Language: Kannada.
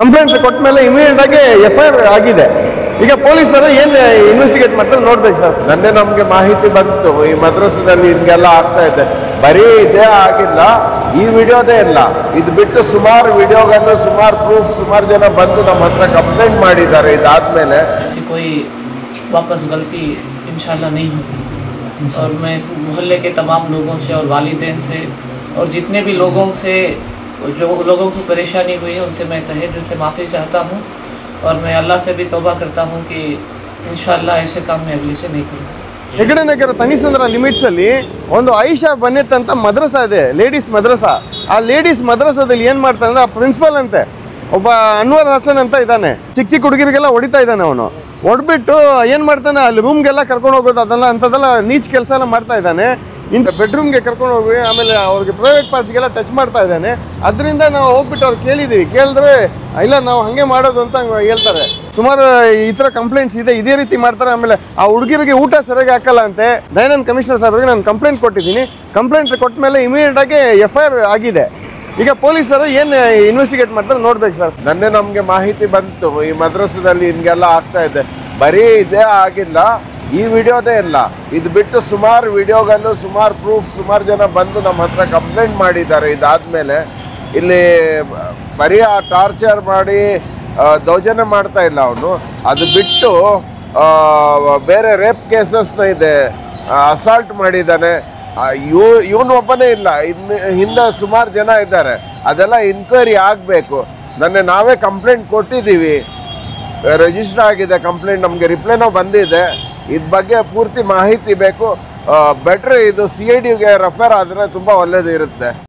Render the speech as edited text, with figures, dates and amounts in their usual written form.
ಕಂಪ್ಲೇಂಟ್ ಕೊಟ್ಟ ಮೇಲೆ ಇಮಿಡಿಯೇಟ್ ಆಗಿ ಎಫ್ಐಆರ್ ಆಗಿದೆ. ಈಗ ಪೊಲೀಸರು ಏನ್ ಇನ್ವೆಸ್ಟಿಗೇಟ್ ಮಾಡ್ತಾರೆ ನೋಡ್ಬೇಕು ಸರ್. ನನ್ನೆ ನಮ್ಗೆ ಮಾಹಿತಿ ಬಂತು ಈ ಮದ್ರಸದಲ್ಲಿ ಹಿಂಗೆಲ್ಲ ಆಗ್ತಾ ಇದೆ. ಬರೀ ಇದೇ ಆಗಿಲ್ಲ, ಈ ವಿಡಿಯೋನೇ ಇಲ್ಲ, ಇದು ಬಿಟ್ಟು ಸುಮಾರು ವಿಡಿಯೋಗಳು, ಸುಮಾರು ಪ್ರೂಫ್, ಸುಮಾರು ಜನ ಬಂದು ನಮ್ಮ ಹತ್ರ ಕಂಪ್ಲೇಂಟ್ ಮಾಡಿದ್ದಾರೆ. ಇದಾದ್ಮೇಲೆ कोई वापस गलती इंशाल्लाह नहीं होगी और मैं मोहल्ले के तमाम लोगों से और वालिदैन से और जितने भी लोगों से जो लोगों को परेशानी हुई है उनसे मैं तहे दिल से माफ़ी चाहता हूँ और मैं अल्लाह से भी तौबा करता हूँ कि इंशाल्लाह ऐसे काम मैं अगले से नहीं करूँगा. ಹೆಗಡೆ ನಗರ ತನಿಸಂದ್ರ ಲಿಮಿಟ್ಸ್ ಅಲ್ಲಿ ಒಂದು ಆಯಿಷಾ ಬನ್ನೆತ್ ಅಂತ ಮದ್ರಸಾ ಇದೆ, ಲೇಡೀಸ್ ಮದ್ರಸಾ. ಆ ಲೇಡೀಸ್ ಮದ್ರಸಾದಲ್ಲಿ ಏನ್ ಮಾಡ್ತಾನೆ ಅಂದ್ರೆ ಆ ಪ್ರಿನ್ಸಿಪಲ್ ಅಂತೆ ಒಬ್ಬ ಅನ್ವರ್ ಹಸನ್ ಅಂತ ಇದ್ದಾನೆ. ಚಿಕ್ಕ ಚಿಕ್ಕ ಹುಡುಗರಿಗೆಲ್ಲ ಹೊಡಿತಾ ಇದ್ದಾನೆ. ಅವನು ಹೊಡ್ಬಿಟ್ಟು ಏನ್ ಮಾಡ್ತಾನೆ, ಅಲ್ಲಿ ರೂಮ್ಗೆಲ್ಲ ಕರ್ಕೊಂಡು ಹೋಗೋದು ಅದೆಲ್ಲ ಅಂಥದ್ದೆಲ್ಲ ನೀಚ್ ಕೆಲಸ ಎಲ್ಲ ಮಾಡ್ತಾ ಇದ್ದಾನೆ. ಇಂಥ ಬೆಡ್ರೂಮ್ಗೆ ಕರ್ಕೊಂಡು ಹೋಗಿ ಆಮೇಲೆ ಅವ್ರಿಗೆ ಪ್ರೈವೇಟ್ ಪಾರ್ಟ್ಸ್ಗೆಲ್ಲ ಟಚ್ ಮಾಡ್ತಾ ಇದ್ದಾನೆ. ಅದರಿಂದ ನಾವು ಹೋಗ್ಬಿಟ್ಟು ಅವ್ರು ಕೇಳಿದ್ದೀವಿ. ಕೇಳಿದ್ರೆ ಇಲ್ಲ ನಾವು ಹಾಗೆ ಮಾಡೋದು ಅಂತ ಹೇಳ್ತಾರೆ. ಸುಮಾರು ಈ ಥರ ಕಂಪ್ಲೇಂಟ್ಸ್ ಇದೆ, ಇದೇ ರೀತಿ ಮಾಡ್ತಾರೆ. ಆಮೇಲೆ ಆ ಹುಡುಗಿರಿಗೆ ಊಟ ಸರಿಯಾಗಿ ಹಾಕಲ್ಲ ಅಂತೆ. ದಯಾನಂದ್ ಕಮಿಷನರ್ ಸಾಹೇಬ್ರಿಗೆ ನಾನು ಕಂಪ್ಲೇಂಟ್ ಕೊಟ್ಟಿದ್ದೀನಿ. ಕಂಪ್ಲೇಂಟ್ ಕೊಟ್ಟ ಮೇಲೆ ಇಮಿಡಿಯೇಟ್ ಆಗಿ ಎಫ್ಐಆರ್ ಆಗಿದೆ. ಈಗ ಪೊಲೀಸರು ಏನ್ ಇನ್ವೆಸ್ಟಿಗೇಟ್ ಮಾಡ್ತಾರೆ ನೋಡ್ಬೇಕು ಸರ್. ನನ್ನೆ ನಮ್ಗೆ ಮಾಹಿತಿ ಬಂತು ಈ ಮದ್ರಸದಲ್ಲಿ ಹಿಂಗೆಲ್ಲ ಆಗ್ತಾ ಇದೆ. ಬರೀ ಇದೇ ಆಗಿಲ್ಲ, ಈ ವಿಡಿಯೋನೇ ಇಲ್ಲ, ಇದು ಬಿಟ್ಟು ಸುಮಾರು ವಿಡಿಯೋಗಳು, ಸುಮಾರು ಪ್ರೂಫ್, ಸುಮಾರು ಜನ ಬಂದು ನಮ್ಮ ಹತ್ರ ಕಂಪ್ಲೇಂಟ್ ಮಾಡಿದ್ದಾರೆ. ಇದಾದ್ಮೇಲೆ ಇಲ್ಲಿ ಬರೀ ಆ ಟಾರ್ಚರ್ ಮಾಡಿ ದೌರ್ಜನ್ಯ ಮಾಡ್ತಾ ಇಲ್ಲ ಅವನು. ಅದು ಬಿಟ್ಟು ಬೇರೆ ರೇಪ್ ಕೇಸಸ್ನ ಇದೆ, ಅಸಾಲ್ಟ್ ಮಾಡಿದ್ದಾನೆ. ಇವನು ಒಬ್ಬನೇ ಇಲ್ಲ, ಇನ್ನು ಹಿಂದೆ ಸುಮಾರು ಜನ ಇದ್ದಾರೆ. ಅದೆಲ್ಲ ಇನ್ಕ್ವೈರಿ ಆಗಬೇಕು. ನಾವೇ ಕಂಪ್ಲೇಂಟ್ ಕೊಟ್ಟಿದ್ದೀವಿ, ರಿಜಿಸ್ಟರ್ ಆಗಿದೆ ಕಂಪ್ಲೇಂಟ್, ನಮಗೆ ರಿಪ್ಲೈನೂ ಬಂದಿದೆ. ಇದ್ರ ಬಗ್ಗೆ ಪೂರ್ತಿ ಮಾಹಿತಿ ಬೇಕು. ಬೆಟ್ರ್ ಇದು CIDಗೆ ರೆಫರ್ ಆದರೆ ತುಂಬ ಒಳ್ಳೆಯದು ಇರುತ್ತೆ.